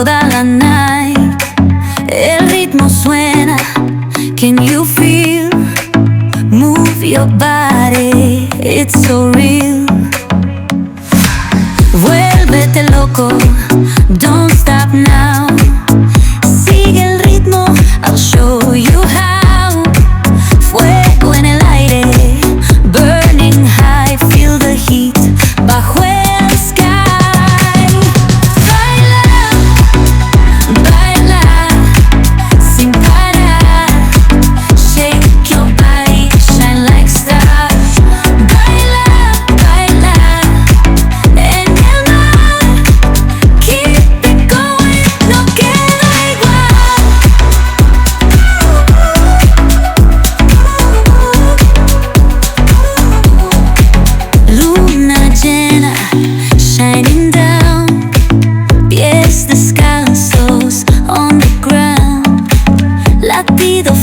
toda la night. El ritmo suena, can you feel? Move your body, it's so real. Vuélvete loco, don't stop now. Sigue el ritmo, I'll show you how. Fuego en el aire, burning high, feel the heat bajo el sky. Baila, baila, sin parar. Shake your body, shine like stars. Baila, baila, en el mar. Keep it going, no queda igual. Luna llena, shining down. Pies descalzos on the ground. Latido